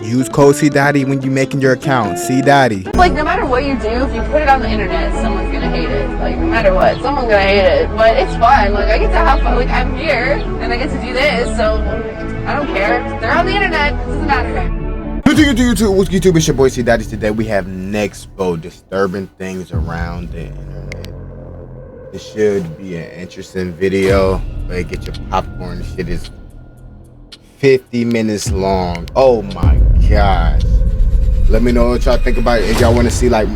Use code CDotty when you making your account. CDotty. Like, no matter what you do, if you put it on the internet, someone's gonna hate it. Like, no matter what, someone's gonna hate it. But it's fun. Like, I get to have fun. Like, I'm here, and I get to do this, so I don't care. They're on the internet. It doesn't matter. YouTube, what's YouTube? It's your boy CDotty. Today we have next disturbing things around the internet. This should be an interesting video. But get your popcorn. This shit is 50 minutes long. Oh my gosh. Let me know what y'all think about it. If y'all want to see like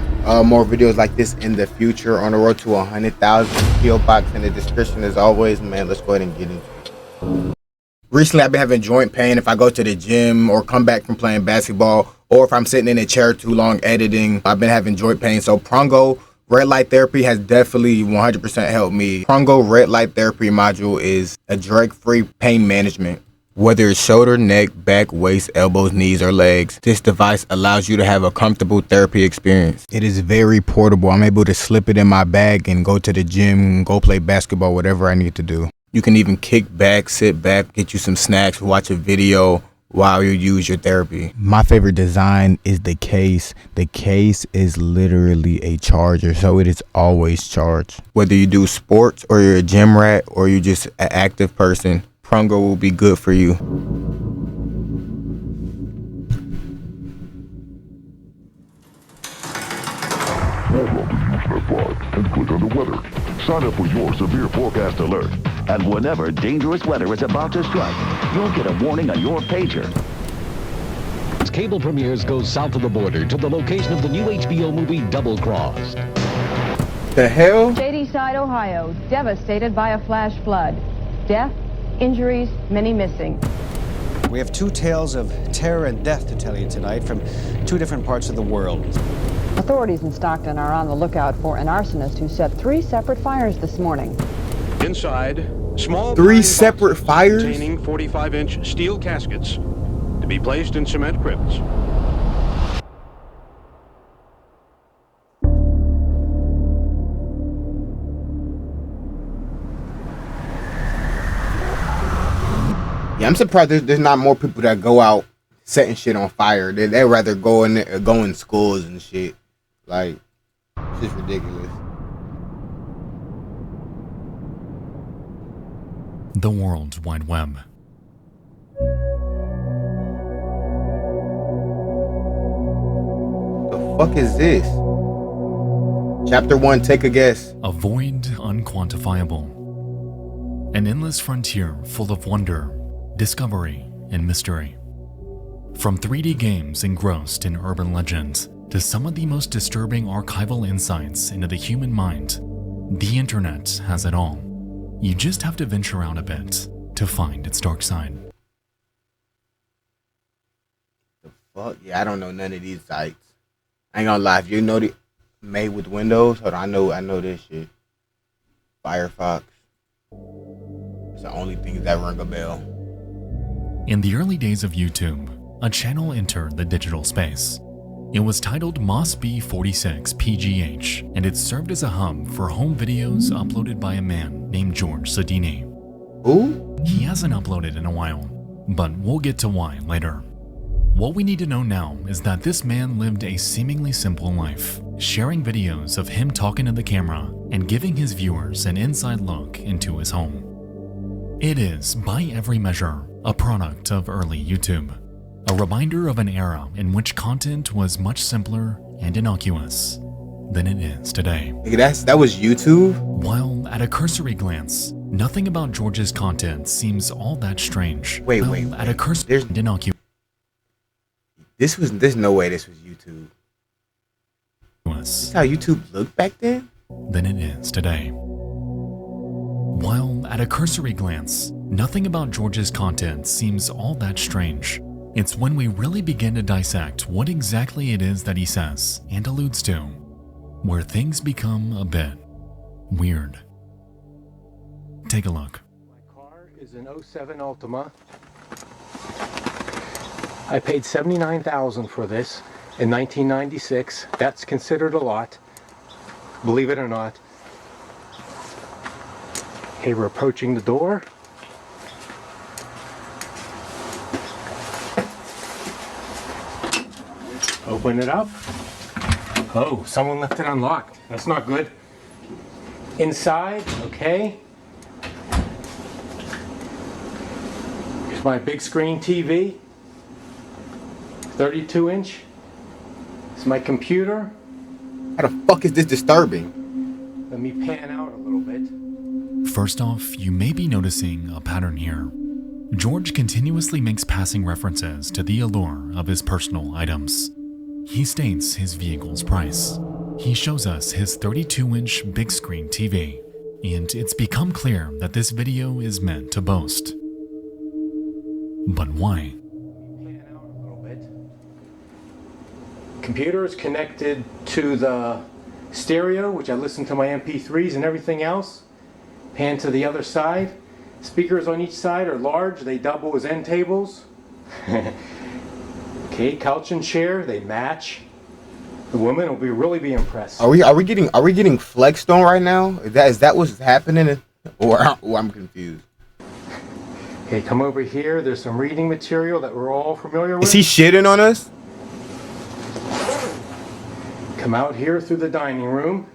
more videos like this in the future, on the road to 100,000. PO box in the description as always. Man, let's go ahead and get into it. Recently, I've been having joint pain if I go to the gym or come back from playing basketball, or if I'm sitting in a chair too long editing. I've been having joint pain. So Prongo red light therapy has definitely 100% helped me. Prongo red light therapy module is a drug-free pain management. Whether it's shoulder, neck, back, waist, elbows, knees, or legs, this device allows you to have a comfortable therapy experience. It is very portable. I'm able to slip it in my bag and go to the gym, go play basketball, whatever I need to do. You can even kick back, sit back, get you some snacks, watch a video while you use your therapy. My favorite design is the case. The case is literally a charger, so it is always charged. Whether you do sports or you're a gym rat or you're just an active person, Prongo will be good for you. And click on the weather. Sign up for your severe forecast alert. And whenever dangerous weather is about to strike, you'll get a warning on your pager. As cable premieres go south of the border to the location of the new HBO movie Double Crossed. The hell? Shadyside, Ohio, devastated by a flash flood. Death, injuries, many missing. We have two tales of terror and death to tell you tonight from two different parts of the world. Authorities in Stockton are on the lookout for an arsonist who set 3 separate fires this morning. Inside, small 3 separate fires containing 45-inch steel caskets to be placed in cement crypts. Yeah, I'm surprised there's not more people that go out setting shit on fire. They'd rather go in schools and shit. Like, it's just ridiculous. The World Wide Web. The fuck is this? Chapter 1, take a guess. A void unquantifiable. An endless frontier full of wonder, discovery, and mystery. From 3D games engrossed in urban legends to some of the most disturbing archival insights into the human mind, the internet has it all. You just have to venture out a bit to find its dark side. The fuck? Yeah, I don't know none of these sites. I ain't gonna lie, if you know the made with Windows, hold on, I know this shit. Firefox. It's the only thing that rung a bell. In the early days of YouTube, a channel entered the digital space. It was titled MOSB46PGH, and it served as a hub for home videos uploaded by a man named George Sadini. Who? He hasn't uploaded in a while, but we'll get to why later. What we need to know now is that this man lived a seemingly simple life, sharing videos of him talking to the camera and giving his viewers an inside look into his home. It is, by every measure, a product of early YouTube. A reminder of an era in which content was much simpler and innocuous than it is today. That was YouTube? While at a cursory glance, nothing about George's content seems all that strange. Wait. At a cursory innocuous. There's no way this was YouTube. This is how YouTube looked back then? Than it is today. While at a cursory glance, nothing about George's content seems all that strange. It's when we really begin to dissect what exactly it is that he says and alludes to, where things become a bit weird. Take a look. My car is an 07 Altima. I paid $79,000 for this in 1996. That's considered a lot, believe it or not. Okay, we're approaching the door. Open it up. Oh, someone left it unlocked. That's not good. Inside, okay. Here's my big screen TV. 32-inch. It's my computer. How the fuck is this disturbing? Let me pan out a little bit. First off, you may be noticing a pattern here. George continuously makes passing references to the allure of his personal items. He states his vehicle's price. He shows us his 32-inch big screen TV, and it's become clear that this video is meant to boast. But why? Pan out a little bit. Computer is connected to the stereo, which I listen to my MP3s and everything else. Pan to the other side. Speakers on each side are large. They double as end tables. Okay, couch and chair, they match. The woman will really be impressed. Are we getting flexed on right now? Is that what's happening? Or I'm confused. Okay, come over here. There's some reading material that we're all familiar with. Is he shitting on us? Come out here through the dining room.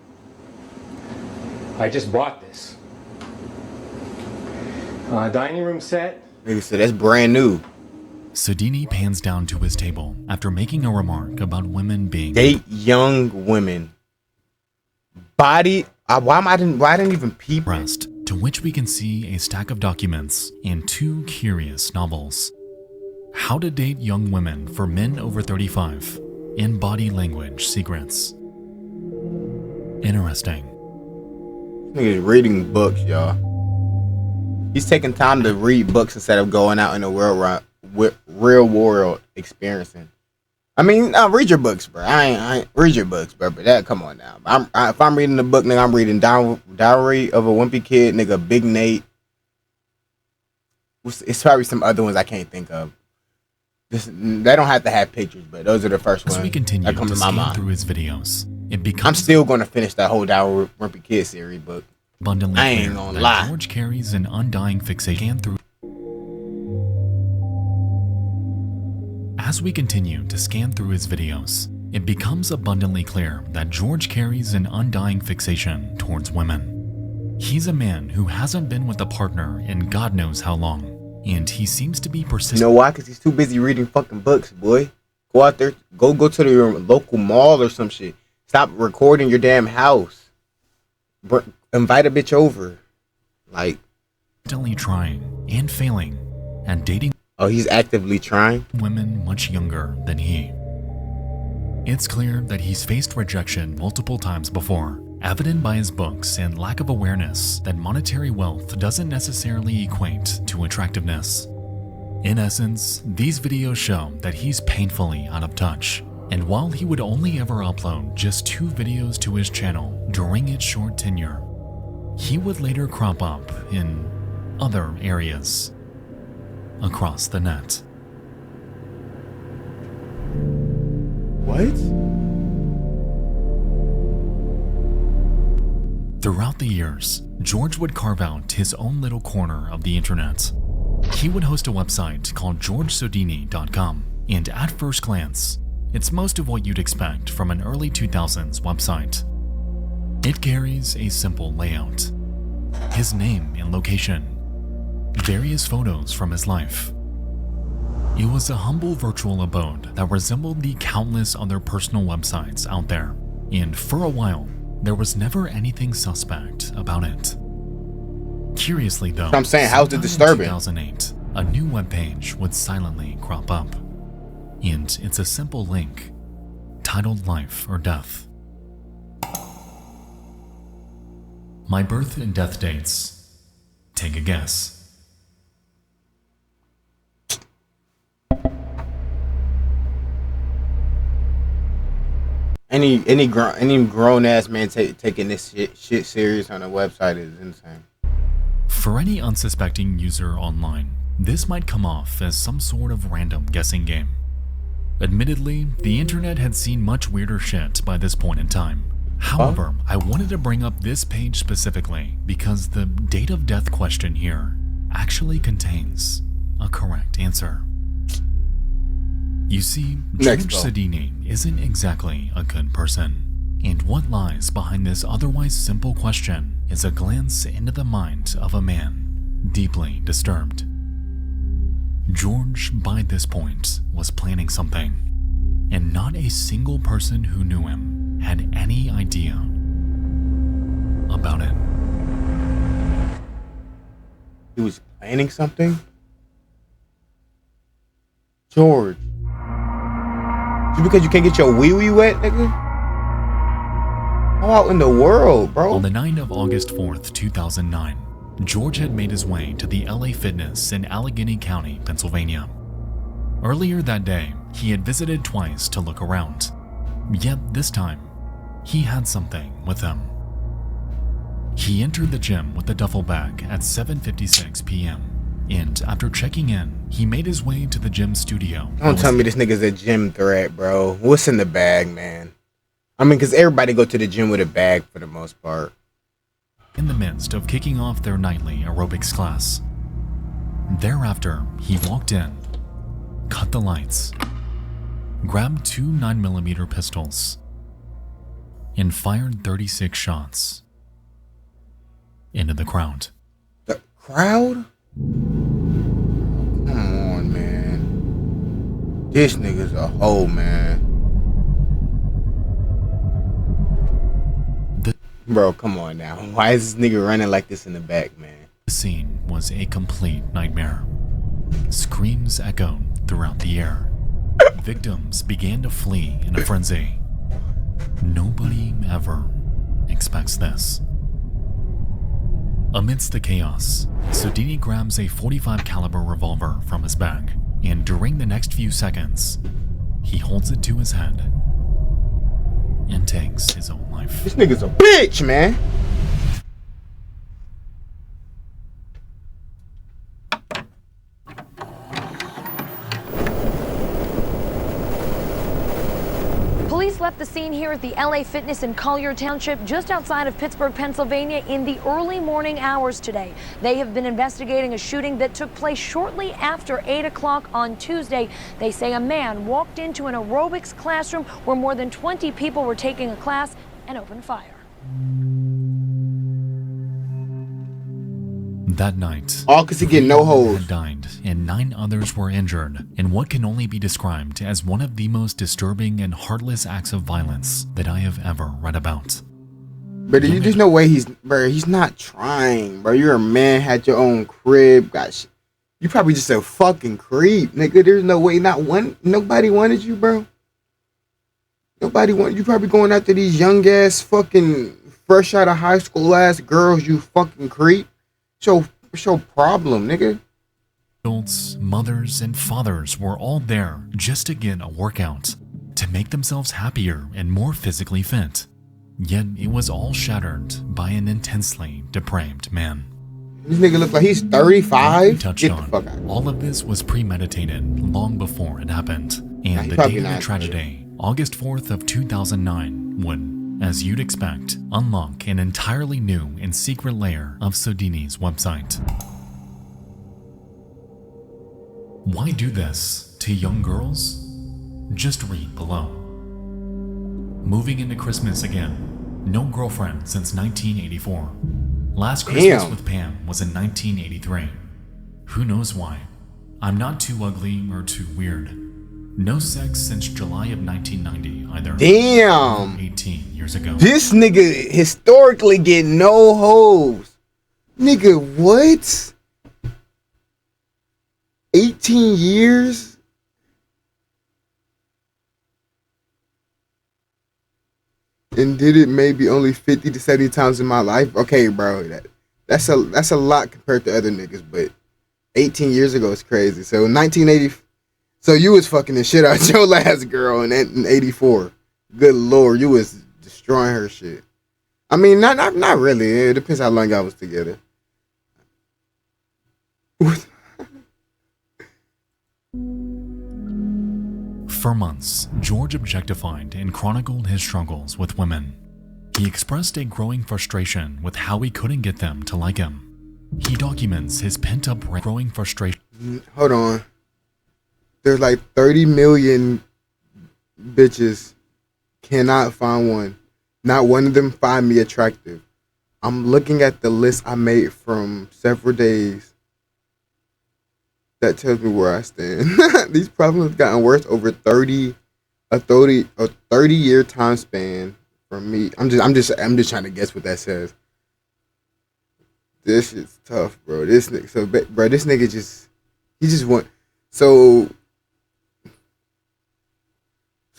I just bought this. Dining room set. Nigga said that's brand new. CDotty pans down to his table after making a remark about women being Date young women. Body. Why didn't even peep? impressed, to which we can see a stack of documents and 2 curious novels. How to Date Young Women for Men Over 35 and Body Language Secrets. Interesting. Nigga's reading books, y'all. He's taking time to read books instead of going out in the world with real world experiencing. I mean, read your books, bro. I ain't read your books, bro. But that, come on now. If I'm reading the book, nigga, I'm reading Diary of a Wimpy Kid, nigga, Big Nate. It's probably some other ones I can't think of. They don't have to have pictures, but those are the first ones As we continue that come to to my scan mind. through his videos, it becomes I'm still going to finish that whole Diary of a Wimpy Kid series book. abundantly I ain't clear gonna that lie. George carries an undying fixation through. As we continue to scan through his videos, it becomes abundantly clear that George carries an undying fixation towards women. He's a man who hasn't been with a partner in God knows how long, and he seems to be You persistent. know why? Because he's too busy reading fucking books, boy. Go out there, go to your local mall or some shit. Stop recording your damn house. Invite a bitch over. Like, Constantly trying and failing and dating oh, he's actively trying. women much younger than he. It's clear that he's faced rejection multiple times before, evident by his books and lack of awareness that monetary wealth doesn't necessarily equate to attractiveness. In essence, these videos show that he's painfully out of touch, and while he would only ever upload just 2 videos to his channel during its short tenure, he would later crop up in other areas across the net. What? Throughout the years, George would carve out his own little corner of the internet. He would host a website called GeorgeSodini.com, and at first glance, it's most of what you'd expect from an early 2000s website. It carries a simple layout, his name and location, various photos from his life. It was a humble virtual abode that resembled the countless other personal websites out there, and for a while, there was never anything suspect about it. Curiously though, I'm saying, how's it sometime in disturbing? 2008, a new webpage would silently crop up, and it's a simple link titled Life or Death. My birth and death dates. Take a guess. Any grown ass man taking this shit serious on a website is insane. For any unsuspecting user online, this might come off as some sort of random guessing game. Admittedly, the internet had seen much weirder shit by this point in time. However, I wanted to bring up this page specifically because the date of death question here actually contains a correct answer. You see, Next George go. Sedini isn't exactly a good person. And what lies behind this otherwise simple question is a glance into the mind of a man deeply disturbed. George, by this point, was planning something, and not a single person who knew him had any idea about it. He was planning something? George. Just because you can't get your wee-wee wet, nigga? How out in the world, bro? On the night of August 4th, 2009, George had made his way to the LA Fitness in Allegheny County, Pennsylvania. Earlier that day, he had visited twice to look around. Yet this time, he had something with him. He entered the gym with a duffel bag at 7:56 p.m. and after checking in, he made his way to the gym studio. Don't tell me this nigga's a gym threat, bro. What's in the bag, man? I mean, because everybody go to the gym with a bag for the most part. In the midst of kicking off their nightly aerobics class. Thereafter, he walked in, cut the lights, grabbed two 9mm pistols, and fired 36 shots into the crowd. The crowd? Come on, man. This nigga's a hoe, man. Bro, come on now. Why is this nigga running like this in the back, man? The scene was a complete nightmare. Screams echoed throughout the air. Victims began to flee in a frenzy. Nobody ever expects this. Amidst the chaos, Sedini grabs a .45 caliber revolver from his bag, and during the next few seconds, he holds it to his head and takes his own life. This nigga's a bitch, man. Police left the scene here at the LA Fitness in Collier Township, just outside of Pittsburgh, Pennsylvania, in the early morning hours today. They have been investigating a shooting that took place shortly after 8 o'clock on Tuesday. They say a man walked into an aerobics classroom where more than 20 people were taking a class and opened fire. That night, all because he get no hoes. Had died and 9 others were injured in what can only be described as one of the most disturbing and heartless acts of violence that I have ever read about. But there's no way he's not trying, bro. You're a man, had your own crib, you probably just a fucking creep, nigga. There's no way nobody wanted you, bro. Nobody wanted you. Probably going after these young ass fucking fresh out of high school ass girls, you fucking creep. What's your problem, nigga? Adults, mothers, and fathers were all there just to get a workout, to make themselves happier and more physically fit. Yet it was all shattered by an intensely depraved man. This nigga look like he's 35. Touched Get on, the fuck out. all of this was premeditated long before it happened, and the day of the tragedy, August 4th of 2009, would, as you'd expect, unlock an entirely new and secret layer of Sedini's website. Why do this to young girls? Just read below. Moving into Christmas again. No girlfriend since 1984. Last Christmas with Pam was in 1983. Who knows why? I'm not too ugly or too weird. No sex since July of 1990 either. Damn. 18 years ago. This nigga historically get no hoes. Nigga, what? 18 years? And did it maybe only 50 to 70 times in my life? Okay, bro. That's a lot compared to other niggas, but 18 years ago is crazy. So 1980. So you was fucking the shit out your last girl in 84. Good lord, you was destroying her shit. I mean, not really. It depends how long y'all was together. For months, George objectified and chronicled his struggles with women. He expressed a growing frustration with how he couldn't get them to like him. He documents his pent-up growing frustration. Hold on. there's like 30 million bitches, cannot find one. Not one of them find me attractive. I'm looking at the list I made from several days. That tells me where I stand. These problems have gotten worse over a 30-year time span from me. I'm just trying to guess what that says. This shit's tough, bro. This nigga just want so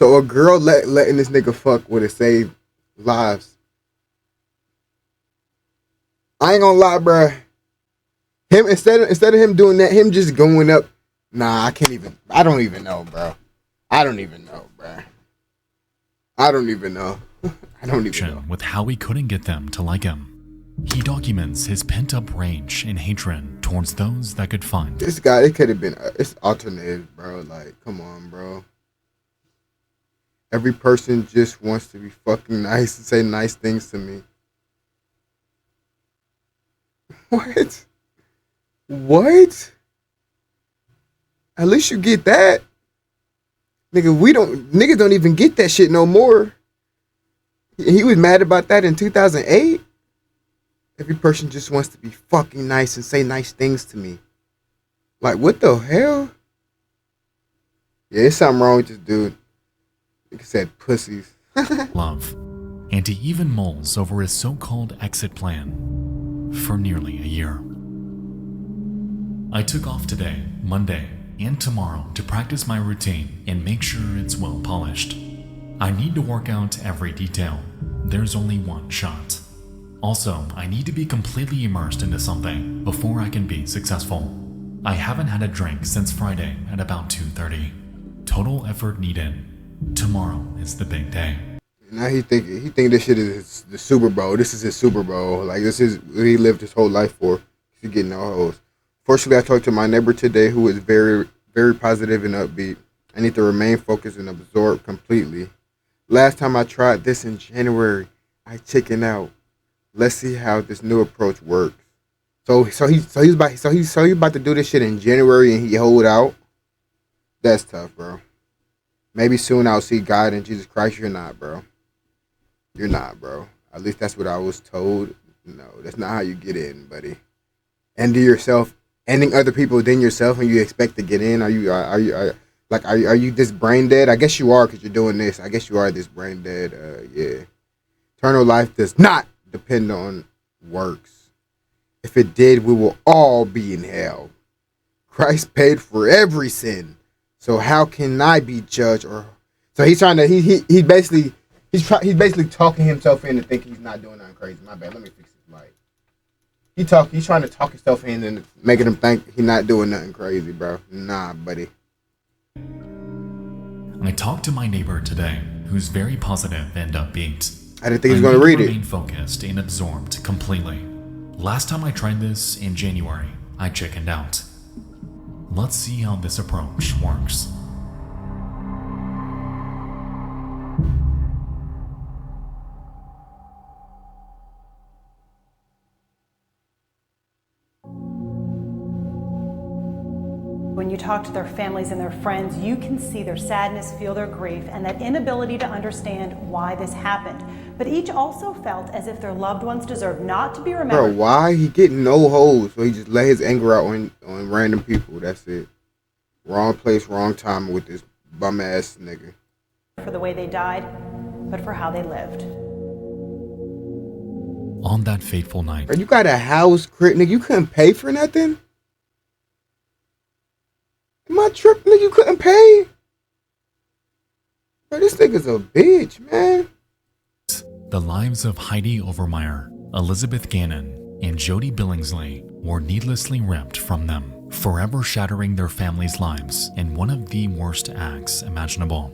a girl letting this nigga fuck would have saved lives. I ain't gonna lie, bro. Him instead of him doing that, him just going up. Nah, I don't even know, bro. I don't even know. I don't even know. With how he couldn't get them to like him. He documents his pent-up rage and hatred towards those that could find. This guy, it could have been, it's alternative, bro. Like, come on, bro. Every person just wants to be fucking nice and say nice things to me. What? What? At least you get that. Niggas don't even get that shit no more. He was mad about that in 2008. Every person just wants to be fucking nice and say nice things to me. Like, what the hell? Yeah, there's something wrong with this dude. Like I said, pussies. Love. And he even mulls over his so-called exit plan for nearly a year. I took off today, Monday, and tomorrow to practice my routine and make sure it's well polished. I need to work out every detail. There's only one shot. Also, I need to be completely immersed into something before I can be successful. I haven't had a drink since Friday at about 2:30. Total effort needed. Tomorrow is the big day. Now he think this shit is the Super Bowl. This is his Super Bowl. Like, this is what he lived his whole life for. He's getting no hoes. Fortunately, I talked to my neighbor today who is very, very positive and upbeat. I need to remain focused and absorb completely. Last time I tried this in January, I chickened out. Let's see how this new approach works. So he's about to do this shit in January and he hold out. That's tough, bro. Maybe soon I'll see God and Jesus Christ. You're not, bro. You're not, bro. At least that's what I was told. No, that's not how you get in, buddy. Ending other people than yourself, and you expect to get in. Are you this brain dead? I guess you are, because you're doing this. I guess you are this brain dead. Yeah. Eternal life does not depend on works. If it did, we will all be in hell. Christ paid for every sin. So how can I be judged? So he's trying to he's basically talking himself into thinking he's not doing nothing crazy. My bad. Let me fix this mic. He's trying to talk himself in and making him think he's not doing nothing crazy, bro. Nah, buddy. I talked to my neighbor today, who's very positive and upbeat. I didn't think he was going to read it. Remain focused and absorbed completely. Last time I tried this in January, I chickened out. Let's see how this approach works. When you talk to their families and their friends, you can see their sadness, feel their grief, and that inability to understand why this happened. But each also felt as if their loved ones deserved not to be remembered. Bro, why? He getting no hoes, so he just let his anger out on random people. That's it. Wrong place, wrong time with this bum ass nigga. For the way they died, but for how they lived. On that fateful night. Bro, you got a house, crit, nigga. You couldn't pay for nothing? My trip, nigga, you couldn't pay? Bro, this nigga's a bitch, man. The lives of Heidi Overmeyer, Elizabeth Gannon, and Jody Billingsley were needlessly ripped from them, forever shattering their families' lives in one of the worst acts imaginable.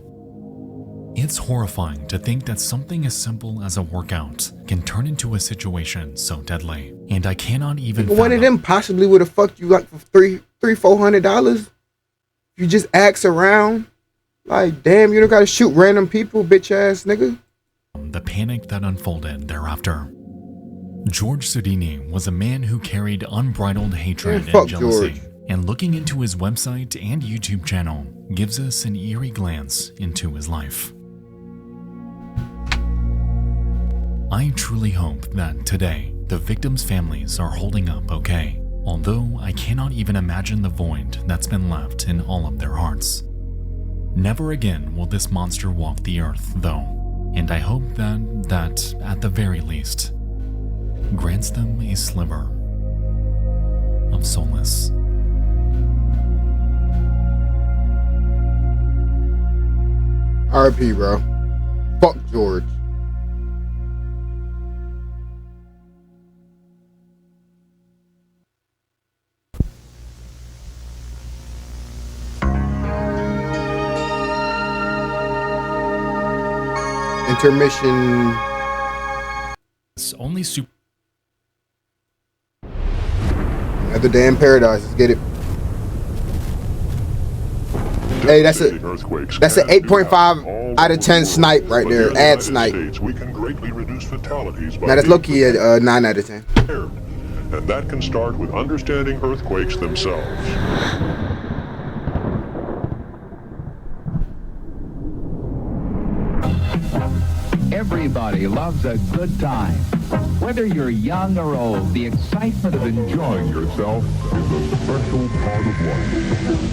It's horrifying to think that something as simple as a workout can turn into a situation so deadly, and I cannot even One of them possibly would have fucked you like for $400. You just ask around. Like, damn, you don't gotta shoot random people, bitch ass nigga. The panic that unfolded thereafter. George Sudini was a man who carried unbridled hatred and jealousy. and looking into his website and YouTube channel gives us an eerie glance into his life. I truly hope that today the victims' families are holding up okay, although I cannot even imagine the void that's been left in all of their hearts. Never again will this monster walk the earth, though, and I hope that at the very least, grants them a sliver of solace. RP, bro. Fuck George. Intermission. It's only super. Another day in paradise. Let's get it. Hey, that's an 8.5 out of 10 snipe right there. Ad snipe. We can greatly reduce fatalities by Now that's low-key at 9 out of 10. And that can start with understanding earthquakes themselves. Everybody loves a good time. Whether you're young or old, the excitement of enjoying yourself is a special part of life.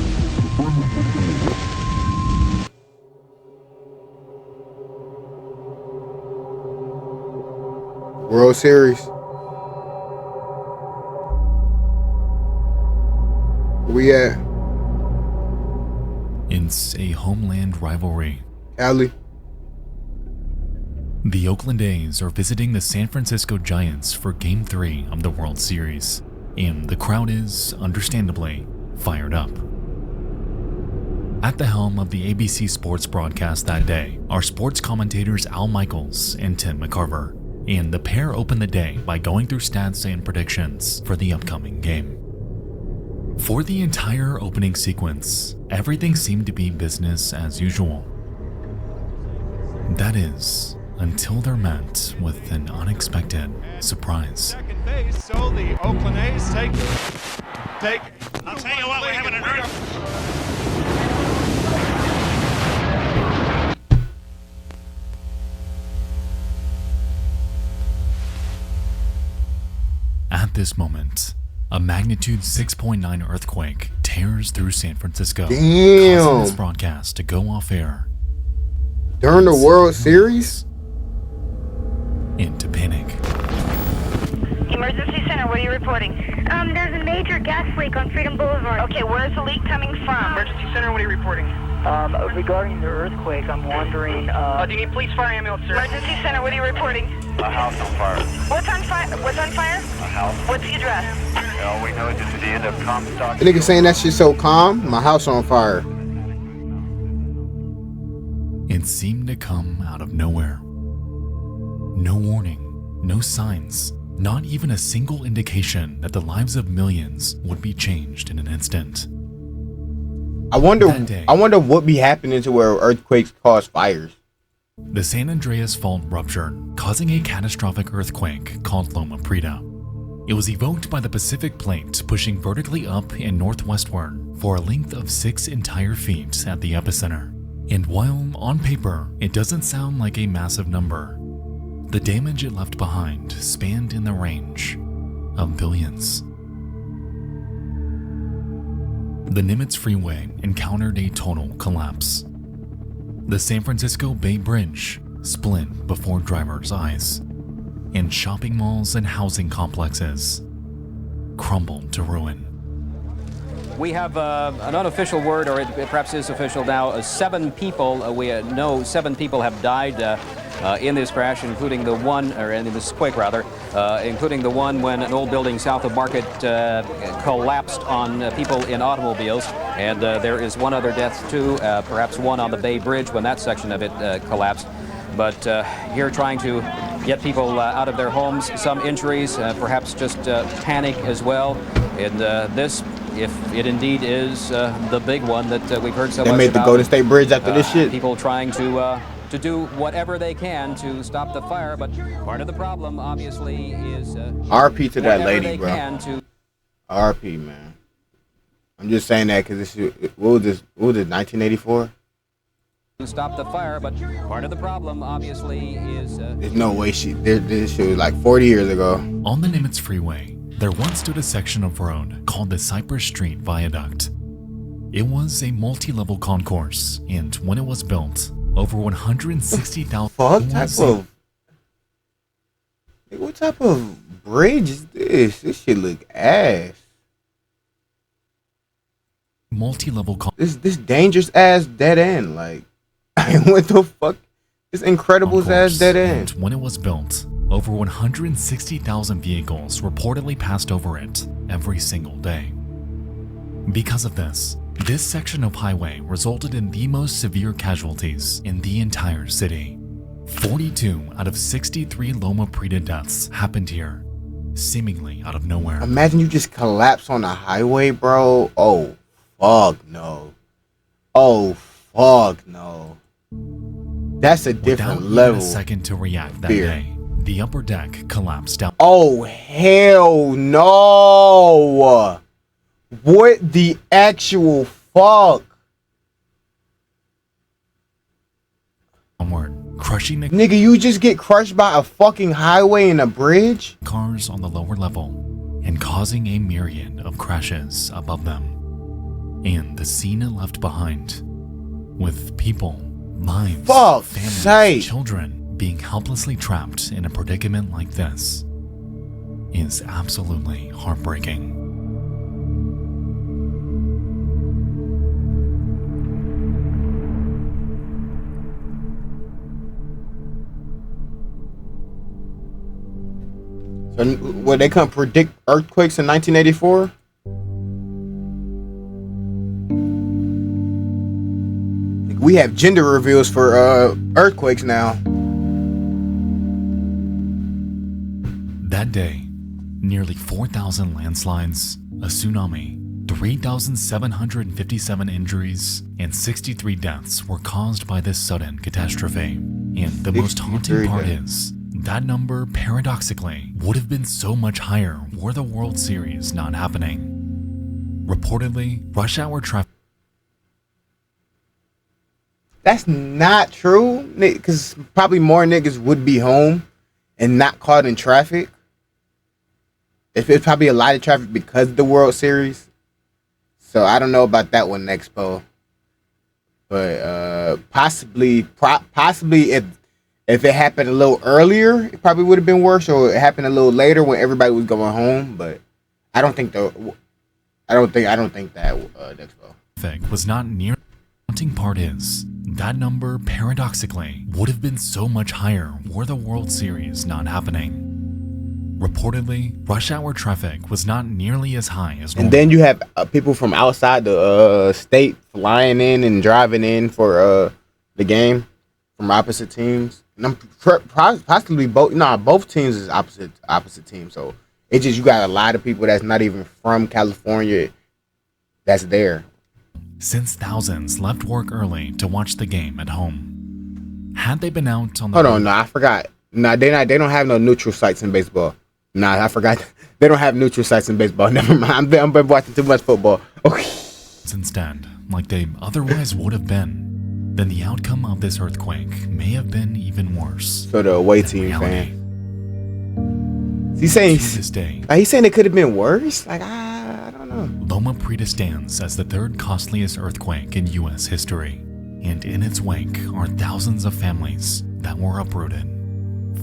World Series. Where we at? It's a homeland rivalry. Cali. The Oakland A's are visiting the San Francisco Giants for Game 3 of the World Series, and the crowd is, understandably, fired up. At the helm of the ABC Sports broadcast that day are sports commentators Al Michaels and Tim McCarver, and the pair open the day by going through stats and predictions for the upcoming game. For the entire opening sequence, everything seemed to be business as usual. That is, until they're met with an unexpected surprise. Second base, so the Oakland A's take. I'll tell you what, we're having an At this moment, a magnitude 6.9 earthquake tears through San Francisco, Damn. causing this broadcast to go off air. During the World Series? Into panic. Emergency Center, what are you reporting? There's a major gas leak on Freedom Boulevard. Okay, where's the leak coming from? Emergency Center, what are you reporting? Regarding the earthquake, I'm wondering, do you need police, fire, ambulance, sir? Emergency Center, what are you reporting? A house on fire. What's on fire? What's on fire? A house. What's the address? All we know is it's the end of Comstock. The nigga saying that shit so calm. My house on fire. It seemed to come out of nowhere. No warning, no signs, not even a single indication that the lives of millions would be changed in an instant. I wonder what be happening to where earthquakes cause fires. The San Andreas Fault ruptured, causing a catastrophic earthquake called Loma Prieta. It was evoked by the Pacific Plate pushing vertically up and northwestward for a length of 6 entire feet at the epicenter. And while, on paper, it doesn't sound like a massive number, the damage it left behind spanned in the range of billions. The Nimitz Freeway encountered a total collapse. The San Francisco Bay Bridge split before drivers' eyes, and shopping malls and housing complexes crumbled to ruin. We have an unofficial word, or it perhaps is official now. 7 people, we know 7 people have died in this crash, including the one, or in this quake rather, including the one when an old building south of Market collapsed on people in automobiles. And there is one other death too, perhaps one on the Bay Bridge when that section of it collapsed. But here trying to get people out of their homes, some injuries, perhaps just panic as well. And this, if it indeed is the big one that we've heard so much about. They made the Golden State Bridge after this shit. People trying to do whatever they can to stop the fire, but part of the problem, obviously, is RP to that lady, bro. RP, man. I'm just saying that because this what was this 1984? Stop the fire, but part of the problem, obviously, is... There's no way this shit was like 40 years ago. On the Nimitz Freeway, there once stood a section of road called the Cypress Street Viaduct. It was a multi-level concourse, and when it was built, over 160,000... What type of bridge is this? This shit look ass. Multi-level this dangerous ass dead end, like what the fuck? This incredible ass dead end. And when it was built, over 160,000 vehicles reportedly passed over it every single day. Because of this section of highway resulted in the most severe casualties in the entire city. 42 out of 63 Loma Prieta deaths happened here, seemingly out of nowhere. Imagine you just collapse on a highway, bro. Oh, fuck no. Oh, fuck no. That's a different level. Without even a second to react that day, the upper deck collapsed down. Oh, hell no. What the actual fuck? Onward, crushing the... Nigga, you just get crushed by a fucking highway and a bridge? Cars on the lower level and causing a myriad of crashes above them. And the scene it left behind, with people, lives, families, children being helplessly trapped in a predicament like this, is absolutely heartbreaking. So, what, they couldn't predict earthquakes in 1984? We have gender reveals for earthquakes now. That day, nearly 4,000 landslides, a tsunami, 3,757 injuries, and 63 deaths were caused by this sudden catastrophe. And the most haunting part is, that number, paradoxically, would have been so much higher were the World Series not happening. Reportedly, rush hour traffic... That's not true, because probably more niggas would be home and not caught in traffic. If it's probably a lot of traffic because of the World Series. So I don't know about that one, Expo. But possibly if it happened a little earlier, it probably would have been worse, or it happened a little later when everybody was going home. But I don't think that Expo was not near. The haunting part is, that number, paradoxically, would have been so much higher were the World Series not happening. Reportedly, rush hour traffic was not nearly as high as normal. And then you have people from outside the state flying in and driving in for the game from opposite teams. And I'm possibly both teams is opposite teams. So it's just, you got a lot of people that's not even from California that's there. Since thousands left work early to watch the game at home. Had they been out on the... Hold on, no, I forgot. No, they don't have no neutral sites in baseball. Nah, I forgot. They don't have neutral sites in baseball. Never mind. I'm watching too much football. Okay. Instead, like they otherwise would have been, then the outcome of this earthquake may have been even worse. So the away team fan. He's saying it could have been worse? Like, I don't know. Loma Prieta stands as the third costliest earthquake in U.S. history. And in its wake are thousands of families that were uprooted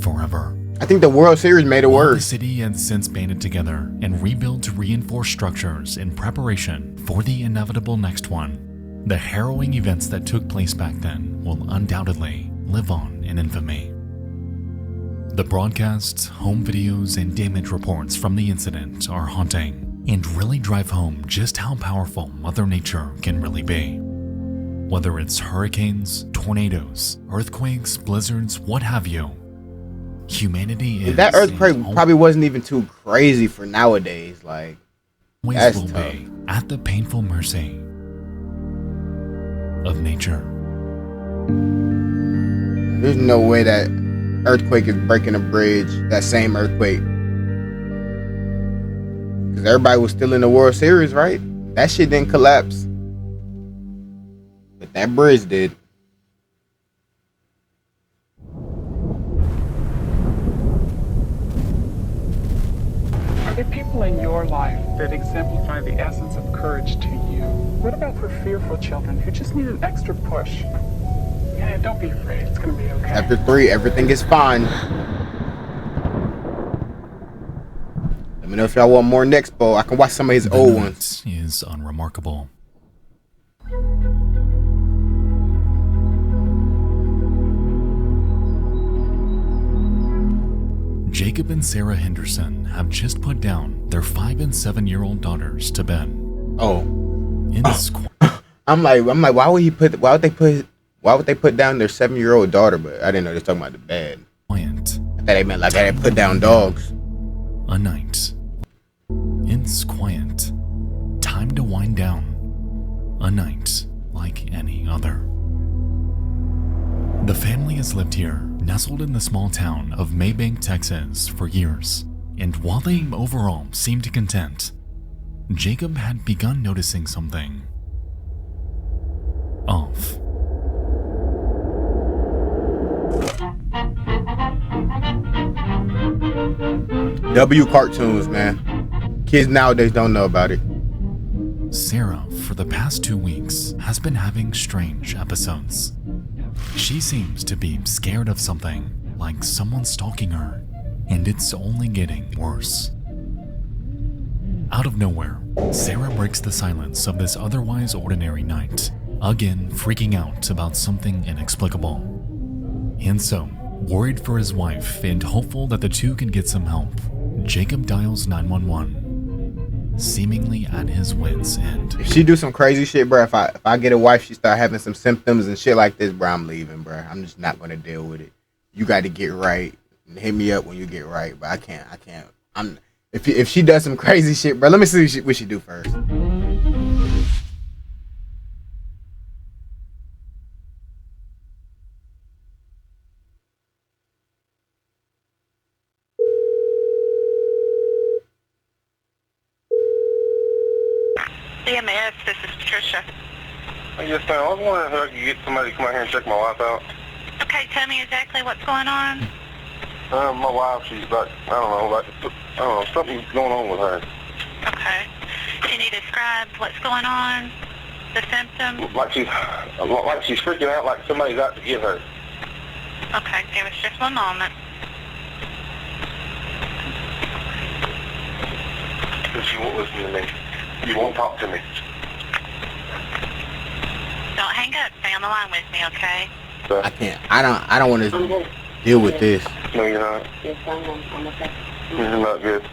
forever. I think the World Series made it worse. The city has since banded together and rebuilt reinforced structures in preparation for the inevitable next one. The harrowing events that took place back then will undoubtedly live on in infamy. The broadcasts, home videos, and damage reports from the incident are haunting and really drive home just how powerful Mother Nature can really be. Whether it's hurricanes, tornadoes, earthquakes, blizzards, what have you, humanity is... That earthquake probably wasn't even too crazy for nowadays. Like, always will be at the painful mercy of nature. There's no way that earthquake is breaking a bridge, that same earthquake. Because everybody was still in the World Series, right? That shit didn't collapse. But that bridge did. Are there people in your life that exemplify the essence of courage to you? What about for fearful children who just need an extra push? Yeah, don't be afraid. It's going to be okay. Chapter 3, everything is fine. Let me know if y'all want more next, Bo. I can watch some of his old ones. Is unremarkable. Jacob and Sarah Henderson have just put down their 5 and 7-year-old daughters to bed. Oh, It's I'm like, why would they put down their 7-year-old daughter? But I didn't know they were talking about the bed. quiet. I thought they meant like I put down dogs. A night. It's quiet. Time to wind down. A night like any other. The family has lived here, nestled in the small town of Maybank, Texas, for years, and while they overall seemed content, Jacob had begun noticing something off. W cartoons, man. Kids nowadays don't know about it. Sarah, for the past 2 weeks, has been having strange episodes. She seems to be scared of something, like someone stalking her, and it's only getting worse. Out of nowhere, Sarah breaks the silence of this otherwise ordinary night, again freaking out about something inexplicable. And so, worried for his wife and hopeful that the two can get some help, Jacob dials 911, seemingly at his wit's end. If she do some crazy shit, bro, if I get a wife, she start having some symptoms and shit like this, bro, I'm leaving, bro. I'm just not gonna deal with it. You got to get right. Hit me up when you get right, but I can't. If she does some crazy shit, bro, let me see what she do first. CMS, this is Patricia. Yes, ma'am. I was wondering if I could get somebody to come out here and check my wife out. Okay, tell me exactly what's going on. My wife, she's like, I don't know, something's going on with her. Okay. Can you describe what's going on? The symptoms? Like she's freaking out like somebody's out to get her. Okay, give us just one moment. Because she won't listen to me. You won't talk to me. Don't hang up. Stay on the line with me, okay? I can't. I don't want to deal with this. No, you're not. You're not good.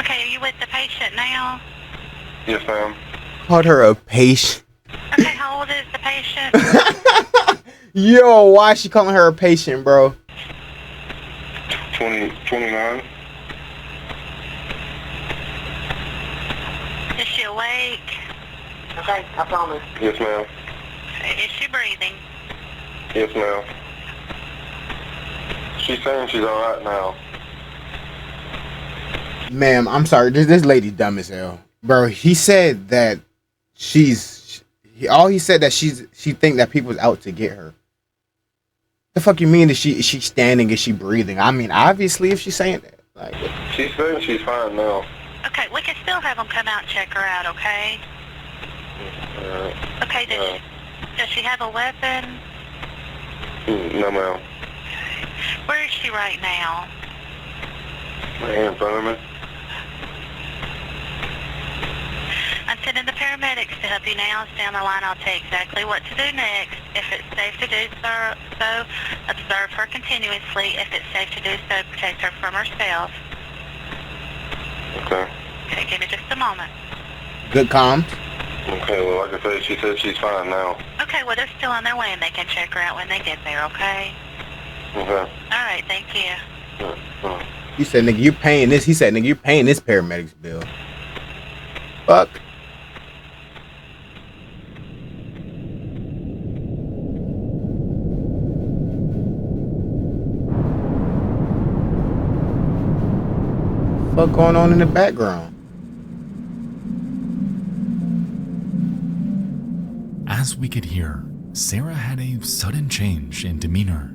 Okay, are you with the patient now? Yes, ma'am. Called her a patient. Okay, how old is the patient? Yo, why is she calling her a patient, bro? 29. Is she awake? Okay, I promise. Yes, ma'am. Is she breathing? Yes, ma'am. She's saying she's all right now. Ma'am, I'm sorry. This lady's dumb as hell, bro. He said that she think that people's out to get her. The fuck you mean? Is she standing? Is she breathing? I mean, obviously, if she's saying that, like, She's saying she's fine now. Okay, we can still have them come out and check her out, okay? Okay, does she have a weapon? No, ma'am. Where is she right now? Right here in front of me. I'm sending the paramedics to help you now. Stay on the line. I'll tell you exactly what to do next. If it's safe to do so, observe her continuously. If it's safe to do so, protect her from herself. Okay. Okay, give me just a moment. good comms. Okay, well, like I said, she said she's fine now. Okay, well, they're still on their way, and they can check her out when they get there, okay? Okay. All right, thank you. He said, nigga, you paying this. He said, nigga, you paying this paramedics bill. Fuck. fuck going on in the background? As we could hear, Sarah had a sudden change in demeanor.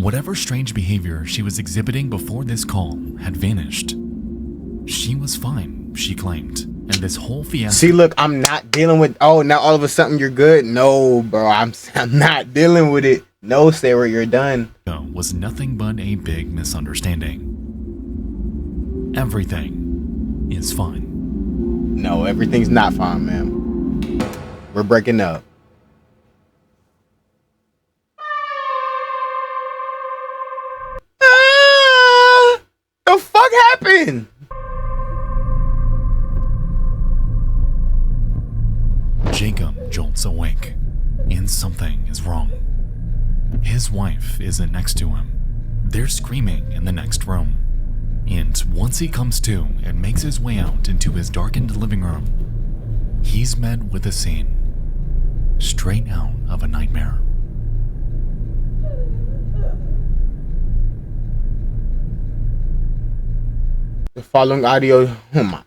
Whatever strange behavior she was exhibiting before this call had vanished. She was fine, she claimed, and this whole fiasco... See, look, I'm not dealing with... Oh, now all of a sudden you're good? No, bro, I'm not dealing with it. No, Sarah, you're done. ...was nothing but a big misunderstanding. Everything is fine. No, everything's not fine, ma'am. We're breaking up. The fuck happened? Jacob jolts awake, and something is wrong. His wife isn't next to him. They're screaming in the next room. And once he comes to and makes his way out into his darkened living room, he's met with a scene straight out of a nightmare. The following audio... Oh my...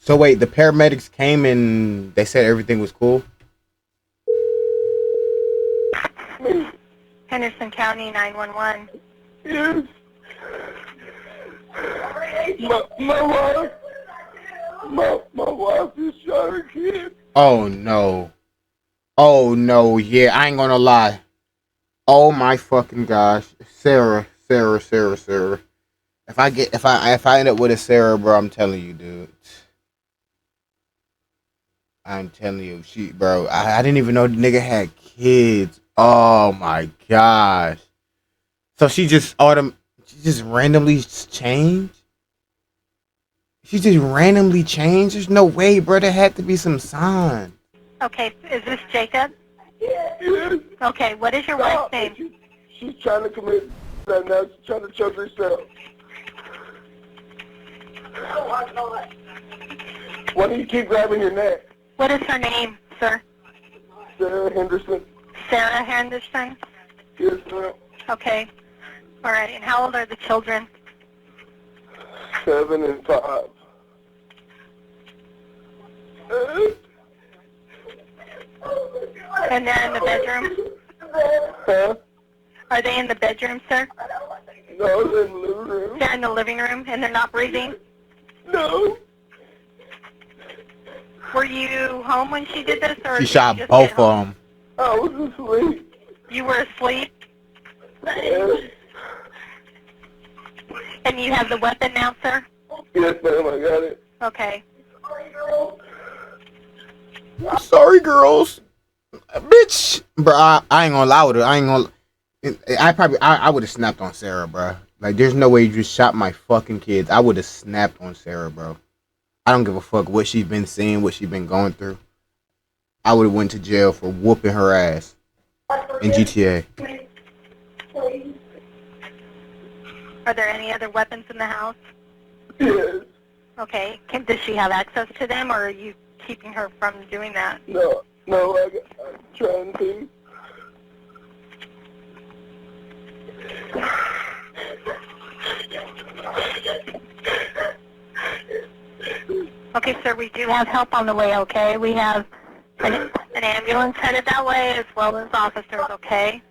So wait, the paramedics came and they said everything was cool? Henderson County 911. Yes. My wife just shot her kid. Oh no. Oh no, yeah, I ain't gonna lie. Oh my fucking gosh. Sarah. If I end up with a Sarah, bro, I'm telling you, dude. I'm telling you, bro, I didn't even know the nigga had kids. Oh my gosh. So she just randomly changed? She just randomly changed? There's no way, bro. There had to be some sign. Okay, is this Jacob? Yes. Okay, what is your wife's name? She's trying to commit that now. She's trying to choke herself. Why do you keep grabbing your neck? What is her name, sir? Sarah Henderson. Sarah Henderson? Yes, ma'am. Okay. All right, and how old are the children? 7 and 5. And they're in the bedroom? Huh? Are they in the bedroom, sir? No, they're in the living room. They're in the living room and they're not breathing? No. Were you home when she did this? Or She shot both of them. I was asleep. You were asleep? Yes. And you have the weapon now, sir? Yes, ma'am, I got it. Okay. Sorry, girls. Bitch. Bro, I ain't gonna lie with her. I would have snapped on Sarah, bro. Like, there's no way you just shot my fucking kids. I would have snapped on Sarah, bro. I don't give a fuck what she's been seeing, what she's been going through. I would have went to jail for whooping her ass in GTA. Are there any other weapons in the house? Yes. Okay. Does she have access to them, or are you keeping her from doing that? No, I'm trying to. Okay, sir, we do have help on the way, okay? We have an ambulance headed that way, as well as officers, okay?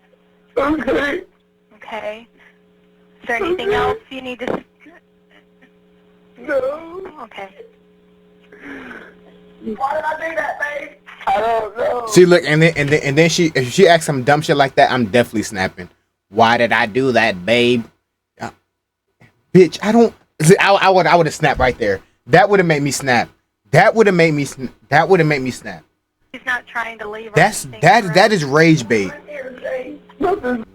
Okay. Okay. Is there anything else you need to... No. Okay. Why did I do that, babe? I don't know. See, look, and then if she acts some dumb shit like that, I'm definitely snapping. Why did I do that, babe? Bitch, I don't... See, I would have snapped right there. That would have made me snap. That would have made me snap. He's not trying to leave. That is rage bait.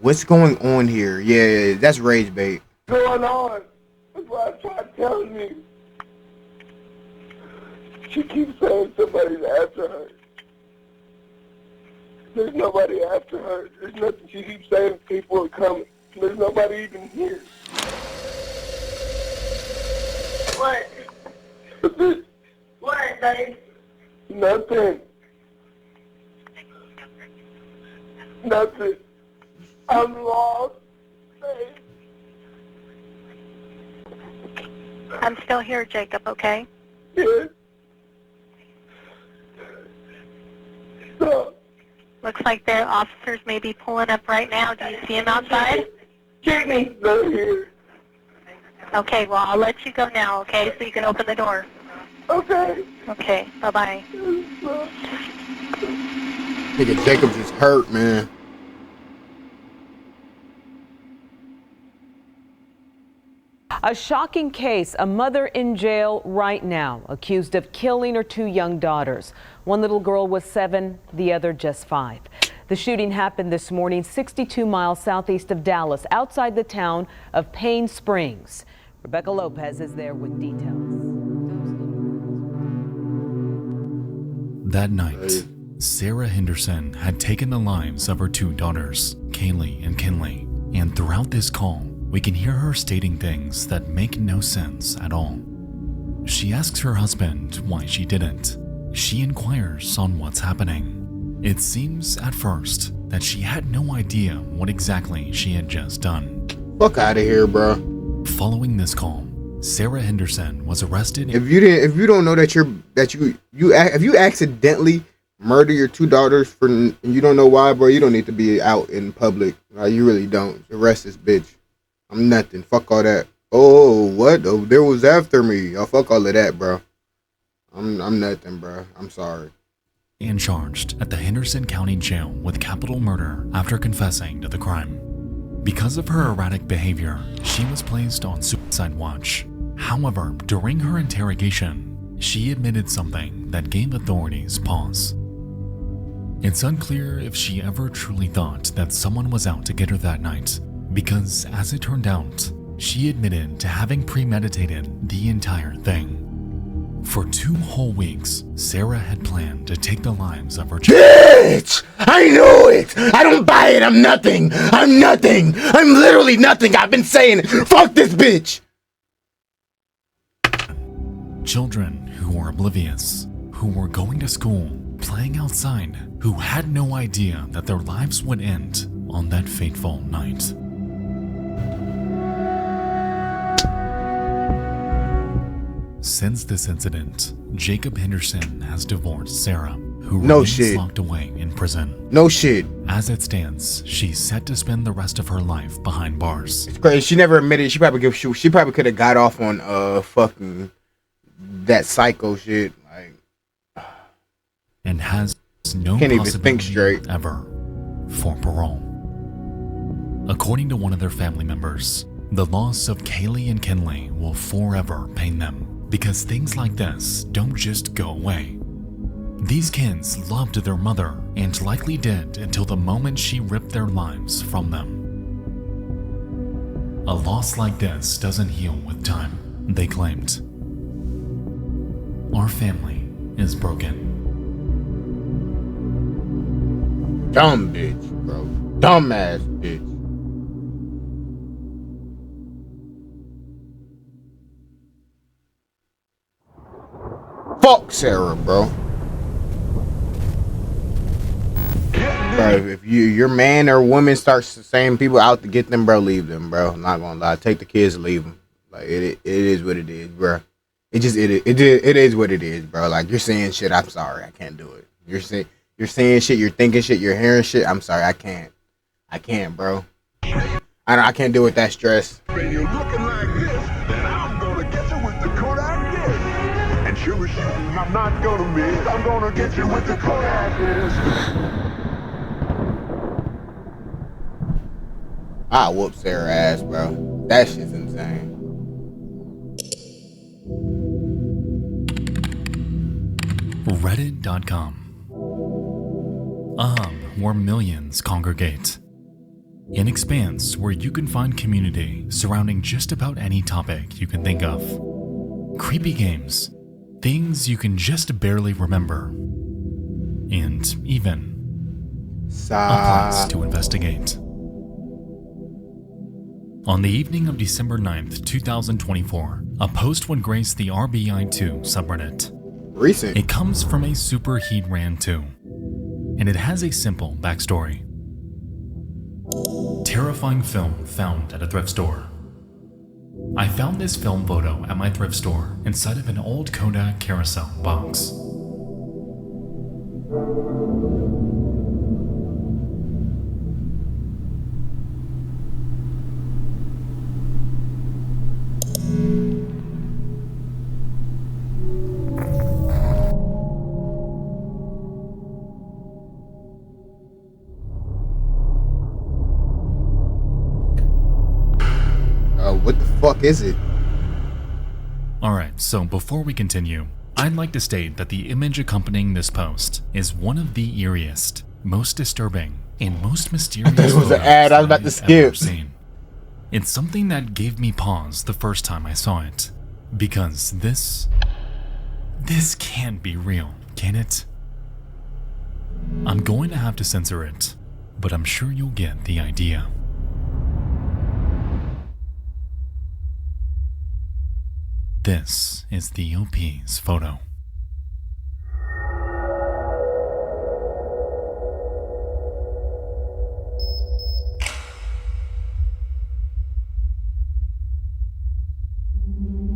What's going on here? Yeah, that's rage bait. Going on? That's what I tried telling you. She keeps saying somebody's after her. There's nobody after her. There's nothing. She keeps saying people are coming. There's nobody even here. What? What, babe? Nothing. Nothing. I'm lost. I'm still here, Jacob, okay? Yes. Stop. Looks like the officers may be pulling up right now. Do you see them outside? Get me. They're here. Okay, well, I'll let you go now, okay, so you can open the door. Okay. Okay, bye-bye. Nigga, Jacobs is hurt, man. A shocking case, a mother in jail right now, accused of killing her 2 young daughters. One little girl was 7, the other just 5. The shooting happened this morning 62 miles southeast of Dallas, outside the town of Payne Springs. Rebecca Lopez is there with details. That night, Sarah Henderson had taken the lives of her 2 daughters, Kaylee and Kinley. And throughout this call, we can hear her stating things that make no sense at all. She asks her husband why she didn't. She inquires on what's happening. It seems at first that she had no idea what exactly she had just done. Fuck out of here, bro. Following this call, Sarah Henderson was arrested. If you don't know if you accidentally murder your 2 daughters and you don't know why, bro, you don't need to be out in public. You really don't. Arrest this bitch. I'm nothing. Fuck all that. Oh, what? Oh, there was after me. Oh, fuck all of that, bro. I'm nothing, bro. I'm sorry. And charged at the Henderson County Jail with capital murder after confessing to the crime. Because of her erratic behavior, she was placed on suicide watch. However, during her interrogation, she admitted something that gave authorities pause. It's unclear if she ever truly thought that someone was out to get her that night, because as it turned out, she admitted to having premeditated the entire thing. For 2 whole weeks, Sarah had planned to take the lives of her children. Bitch! I knew it! I don't buy it! I'm nothing! I'm nothing! I'm literally nothing! I've been saying it! Fuck this bitch! Children who were oblivious, who were going to school, playing outside, who had no idea that their lives would end on that fateful night. Since this incident, Jacob Henderson has divorced Sarah, who remains locked away in prison. No shit. As it stands, she's set to spend the rest of her life behind bars. It's crazy. She never admitted. She probably could have got off on fucking that psycho shit. Like, and has no can't even think straight ever for parole. According to one of their family members, the loss of Kaylee and Kinley will forever pain them, because things like this don't just go away. These kids loved their mother and likely did until the moment she ripped their lives from them. A loss like this doesn't heal with time, they claimed. Our family is broken. Dumb bitch, bro. Dumbass bitch. Fuck Sarah, bro. Bro, if your man or woman starts saying people out to get them, bro, leave them, bro. I'm not gonna lie. Take the kids and leave them. Like, it is what it is, bro. It is what it is, bro. Like, you're saying shit. I'm sorry, I can't do it. You're saying shit. You're thinking shit. You're hearing shit. I'm sorry, I can't, bro. I can't deal with that stress. When you're looking like this, then I'm gonna get you with the Kodak disc. And sure as shit, I'm not gonna miss. I'm gonna get you with the Kodak disc. I whoop Sarah's ass, bro. That shit's insane. Reddit.com. A hub where millions congregate. An expanse where you can find community surrounding just about any topic you can think of. Creepy games, things you can just barely remember, and even a place to investigate. On the evening of December 9th, 2024, a post would grace the RBI2 subreddit. recent. It comes from a super heat ran too, and it has a simple backstory. Terrifying film found at a thrift store. I found this film photo at my thrift store inside of an old Kodak carousel box. What the fuck is it? Alright, so before we continue, I'd like to state that the image accompanying this post is one of the eeriest, most disturbing, and most mysterious This was an ad I was about to skip. It's something that gave me pause the first time I saw it, because this can't be real, can it? I'm going to have to censor it, but I'm sure you'll get the idea. This is the OP's photo.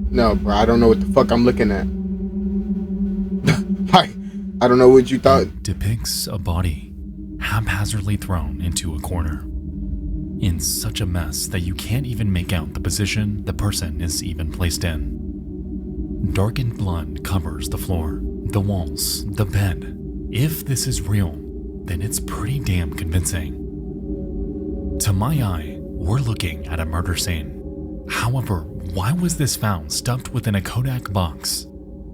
No, bro, I don't know what the fuck I'm looking at. I don't know what you thought. It depicts a body haphazardly thrown into a corner, in such a mess that you can't even make out the position the person is even placed in. Darkened blood covers the floor, the walls, the bed. If this is real, then it's pretty damn convincing. To my eye, we're looking at a murder scene. However, why was this found stuffed within a Kodak box?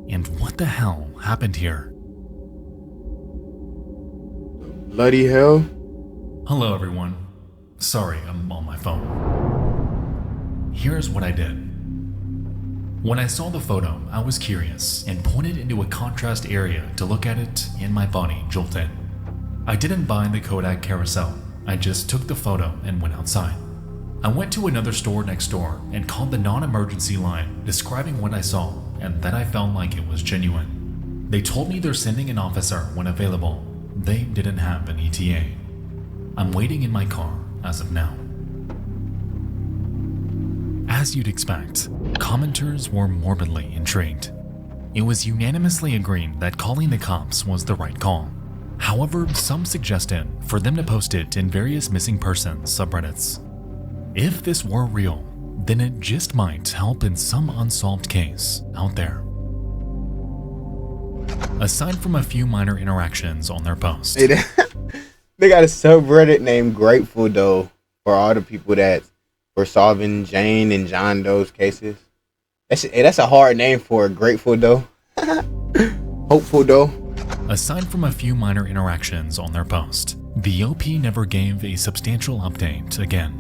And what the hell happened here? Bloody hell. Hello everyone. Sorry, I'm on my phone. Here's what I did. When I saw the photo, I was curious and pointed into a contrast area to look at it, and my body jolted. I didn't buy the Kodak carousel, I just took the photo and went outside. I went to another store next door and called the non-emergency line describing what I saw and that I felt like it was genuine. They told me they're sending an officer when available. They didn't have an ETA. I'm waiting in my car as of now. As you'd expect, commenters were morbidly intrigued. It was unanimously agreed that calling the cops was the right call. However, some suggested for them to post it in various missing persons subreddits. If this were real, then it just might help in some unsolved case out there. Aside from a few minor interactions on their post. They got a subreddit named Grateful Doe for all the people that were solving Jane and John Doe's cases. That's a hard name for a Grateful Doe. Hopeful Doe. Aside from a few minor interactions on their post, the OP never gave a substantial update again.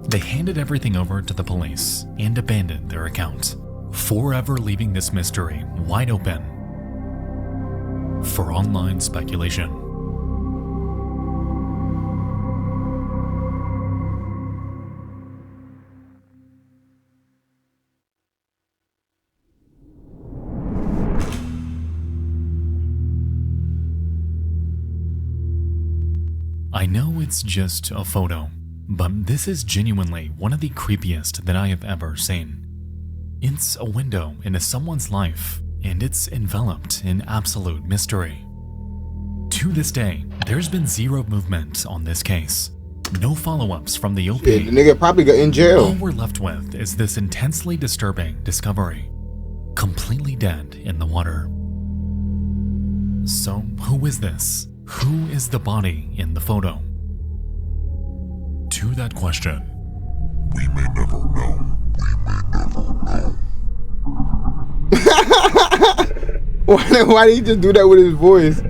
They handed everything over to the police and abandoned their account, forever leaving this mystery wide open for online speculation. I know it's just a photo, but this is genuinely one of the creepiest that I have ever seen. It's a window into someone's life, and it's enveloped in absolute mystery. To this day, there's been zero movement on this case. No follow-ups from the OP. Shit, the nigga probably got in jail. All we're left with is this intensely disturbing discovery. Completely dead in the water. So, who is this? Who is the body in the photo? To that question, we may never know. Why did he just do that with his voice?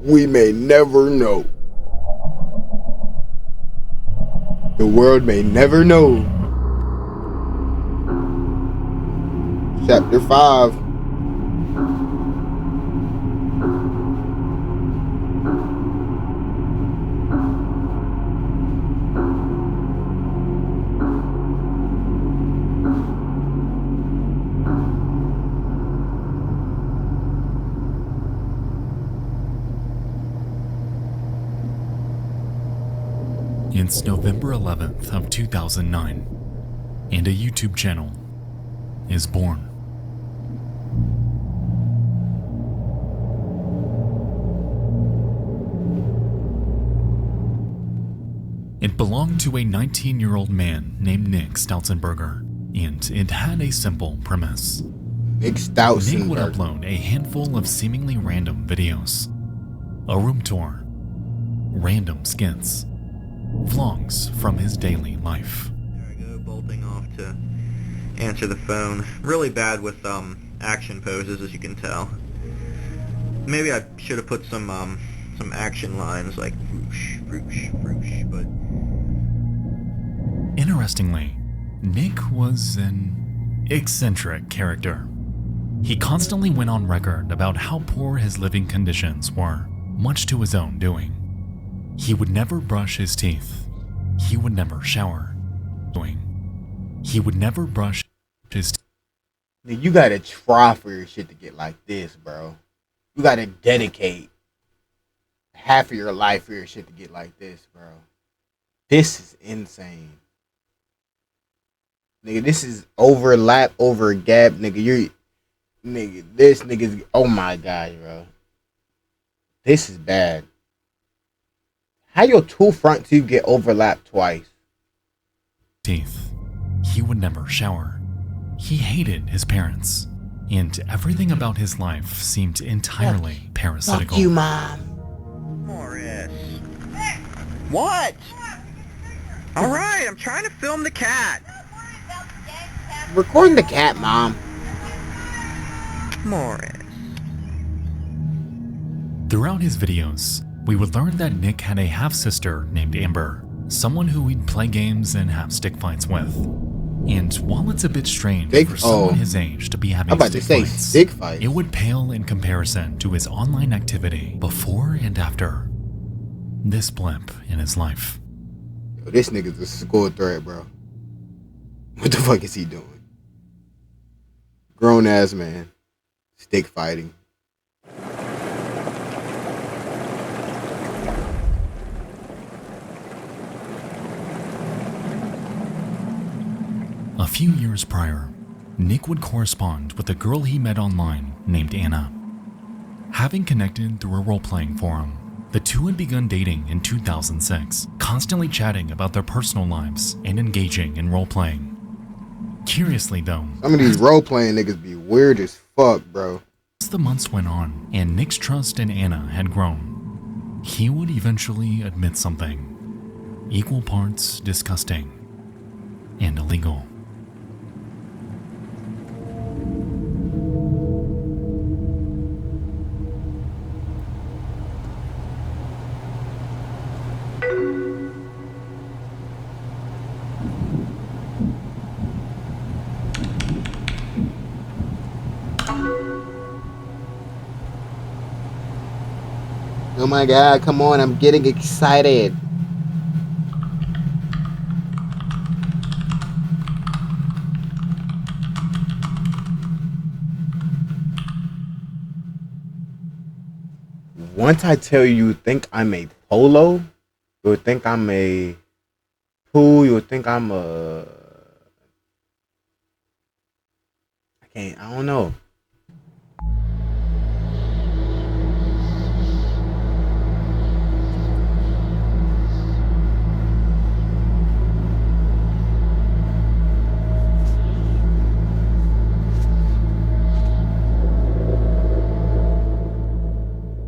We may never know. The world may never know. Chapter 5. It's November 11th of 2009, and a YouTube channel is born. It belonged to a 19-year-old man named Nick Stoutenberger, and it had a simple premise. Nick Stoutenberger. Nick would upload a handful of seemingly random videos, a room tour, random skits, vlogs from his daily life. There I go, bolting off to answer the phone. Really bad with action poses, as you can tell. Maybe I should have put some action lines like whoosh, whoosh, whoosh, but... Interestingly, Nick was an eccentric character. He constantly went on record about how poor his living conditions were, much to his own doing. He would never brush his teeth. He would never shower. He would never brush his teeth. You gotta try for your shit to get like this, bro. You gotta dedicate half of your life for your shit to get like this, bro. This is insane. Nigga, this is overlap over gap, nigga. This nigga's, oh my gosh, bro. This is bad. How your two front teeth get overlapped twice? Teeth. He would never shower. He hated his parents, and everything about his life seemed entirely parasitical. Fuck you, Mom. Morris. What? Alright, I'm trying to film the cat. Recording the cat, Mom. Morris. Throughout his videos, we would learn that Nick had a half-sister named Amber, someone who he'd play games and have stick fights with. And while it's a bit strange for someone his age to be having stick fights, it would pale in comparison to his online activity before and after this blip in his life. Yo, this nigga's a school threat, bro. What the fuck is he doing? Grown ass man. Stick fighting. A few years prior, Nick would correspond with a girl he met online named Anna. Having connected through a role-playing forum, the two had begun dating in 2006, constantly chatting about their personal lives and engaging in role-playing. Curiously though, some of these role-playing niggas be weird as fuck, bro. As the months went on and Nick's trust in Anna had grown, he would eventually admit something equal parts disgusting and illegal. Oh my god, come on, I'm getting excited. Once I tell you think I'm a polo, you'll think I'm a pool, you'll think I'm a... I don't know.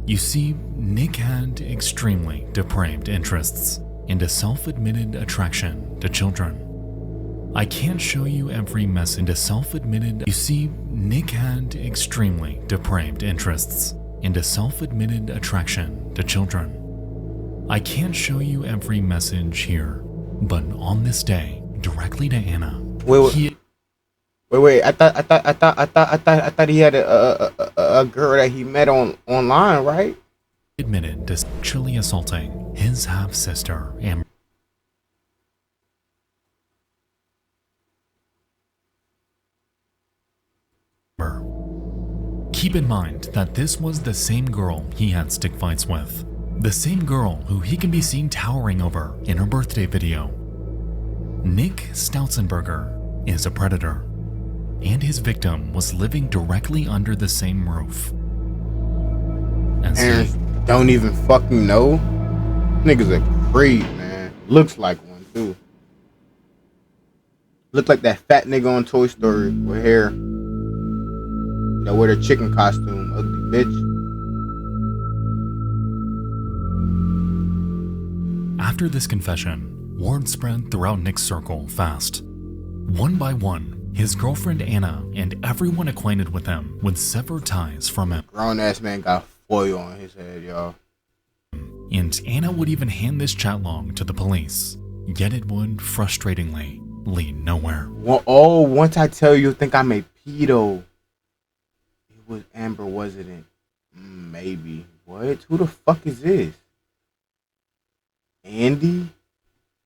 You see, Nick had extremely depraved interests and a self-admitted attraction to children. I can't show you every message and a self-admitted... You see, Nick had extremely depraved interests and a self-admitted attraction to children. I can't show you every message here, but on this day, directly to Anna, Wait, I thought he had a girl that he met online, right? Admitted to sexually assaulting his half-sister, Amber. Keep in mind that this was the same girl he had stick fights with, The same girl who he can be seen towering over in her birthday video. Nick Stautzenberger is a predator, and his victim was living directly under the same roof. Parents don't even fucking know. Nigga's a creep, man. Looks like one too. Look like that fat nigga on Toy Story with hair. That wear the chicken costume, ugly bitch. After this confession, word spread throughout Nick's circle fast. One by one, his girlfriend Anna and everyone acquainted with him would sever ties from him. Grown ass man got foil on his head, y'all. And Anna would even hand this chat log to the police, yet it would frustratingly lead nowhere. Well, oh, once I tell you, think I'm a pedo. It was Amber, wasn't it? Maybe. What? Who the fuck is this? Andy?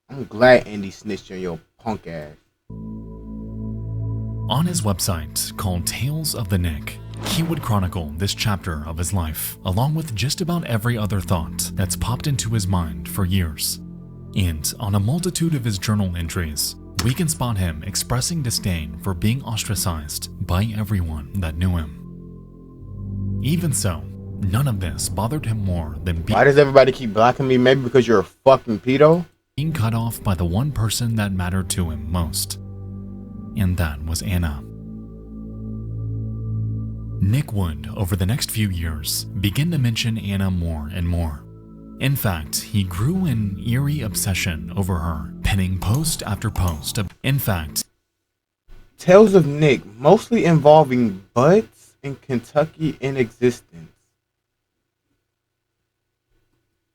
I'm glad Andy snitched on your punk ass. On his website called Tales of the Nick, he would chronicle this chapter of his life, along with just about every other thought that's popped into his mind for years. And on a multitude of his journal entries, we can spot him expressing disdain for being ostracized by everyone that knew him. Even so, none of this bothered him more than Why does everybody keep blocking me? Maybe because you're a fucking pedo? Being cut off by the one person that mattered to him most. And that was Anna. Nick would, over the next few years, begin to mention Anna more and more. In fact, he grew an eerie obsession over her, penning post after post. Tales of Nick, mostly involving butts in Kentucky in existence.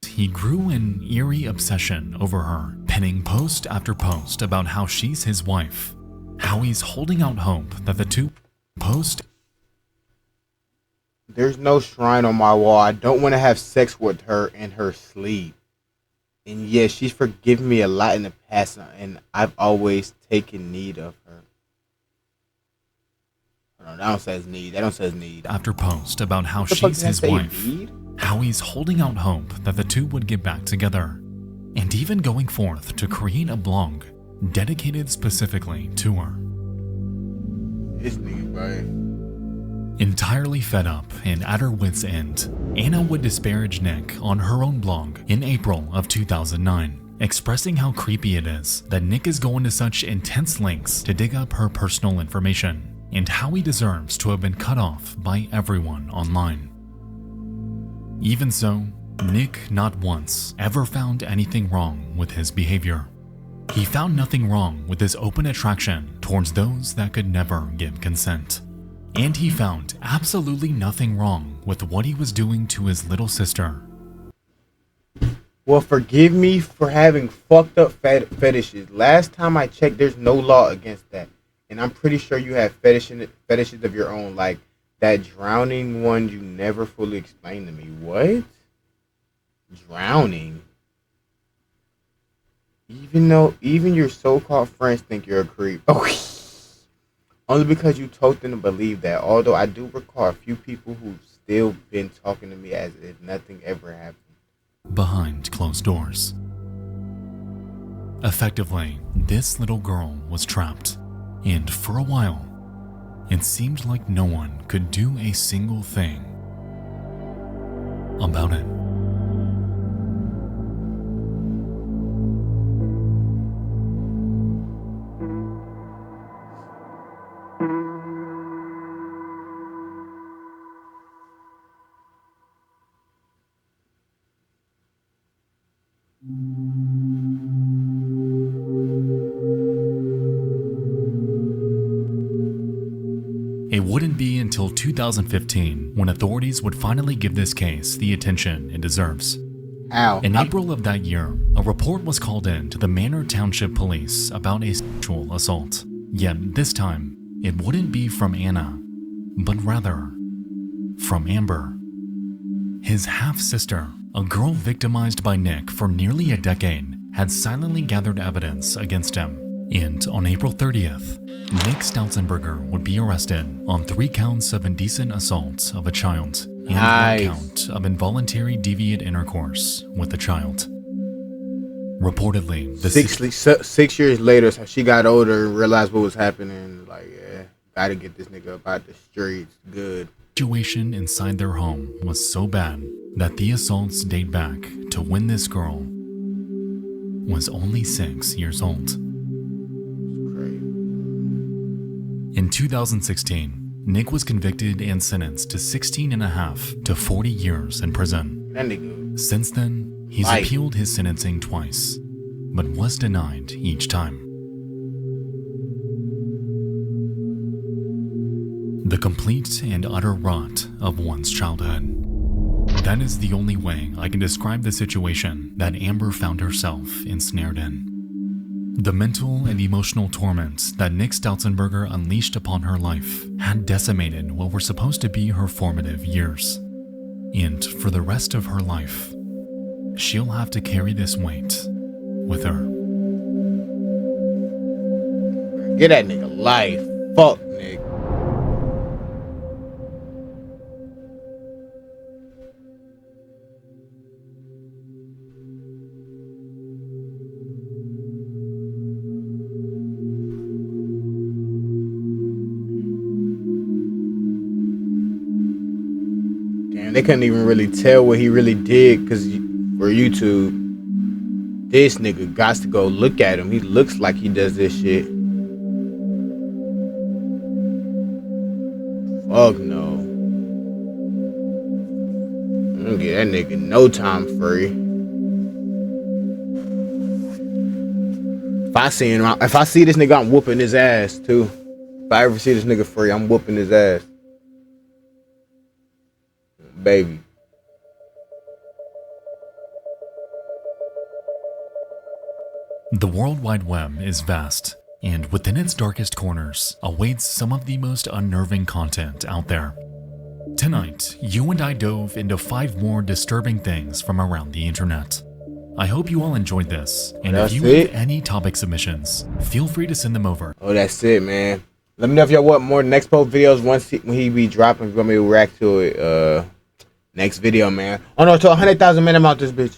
He grew an eerie obsession over her, penning post after post about how she's his wife, how he's holding out hope that the two post. There's no shrine on my wall. I don't want to have sex with her in her sleep. And yes, she's forgiven me a lot in the past, and I've always taken need of her. Hold on, that don't says need. That don't says need. After post about how she's his wife, how he's holding out hope that the two would get back together, and even going forth to create a blog dedicated specifically to her. This nigga, bro. Entirely fed up and at her wit's end, Anna would disparage Nick on her own blog in April of 2009, expressing how creepy it is that Nick is going to such intense lengths to dig up her personal information, and how he deserves to have been cut off by everyone online. Even so, Nick not once ever found anything wrong with his behavior. He found nothing wrong with his open attraction towards those that could never give consent. And he found absolutely nothing wrong with what he was doing to his little sister. Well, forgive me for having fucked up fetishes. Last time I checked, there's no law against that. And I'm pretty sure you have fetishes of your own, like that drowning one you never fully explained to me. What? Drowning? Even your so-called friends think you're a creep. Okay. Only because you told them to believe that. Although I do recall a few people who've still been talking to me as if nothing ever happened. Behind closed doors. Effectively, this little girl was trapped. And for a while, it seemed like no one could do a single thing about it. It wouldn't be until 2015 when authorities would finally give this case the attention it deserves. In April of that year, a report was called in to the Manor Township Police about a sexual assault. Yet this time, it wouldn't be from Anna, but rather from Amber, his half-sister. A girl victimized by Nick for nearly a decade had silently gathered evidence against him. And on April 30th, Nick Stautzenberger would be arrested on 3 counts of indecent assault of a child. and one count of involuntary deviant intercourse with a child. Reportedly, the 6 years later, so she got older and realized what was happening. Like, yeah, gotta get this nigga up out the streets. Good. situation inside their home was so bad that the assaults date back to when this girl was only 6 years old. In 2016, Nick was convicted and sentenced to 16.5 to 40 years in prison. Since then, he's appealed his sentencing twice, but was denied each time. The complete and utter rot of one's childhood. That is the only way I can describe the situation that Amber found herself ensnared in. The mental and emotional torment that Nick Stautzenberger unleashed upon her life had decimated what were supposed to be her formative years. And for the rest of her life, she'll have to carry this weight with her. Get that nigga life. Fuck, Nick. They couldn't even really tell what he really did because for YouTube, this nigga got to go look at him. He looks like he does this shit. Fuck no. I'm gonna get that nigga no time free. If I see this nigga, I'm whooping his ass too. If I ever see this nigga free, I'm whooping his ass. Baby. The World Wide Web is vast, and within its darkest corners awaits some of the most unnerving content out there. Tonight, you and I dove into 5 more disturbing things from around the internet. I hope you all enjoyed this, and if you have any topic submissions, feel free to send them over. Oh, that's it, man. Let me know if y'all want more next post videos when he be dropping. If you want me to react to it, next video, man. Oh no, to 100,000 men, I'm out this bitch.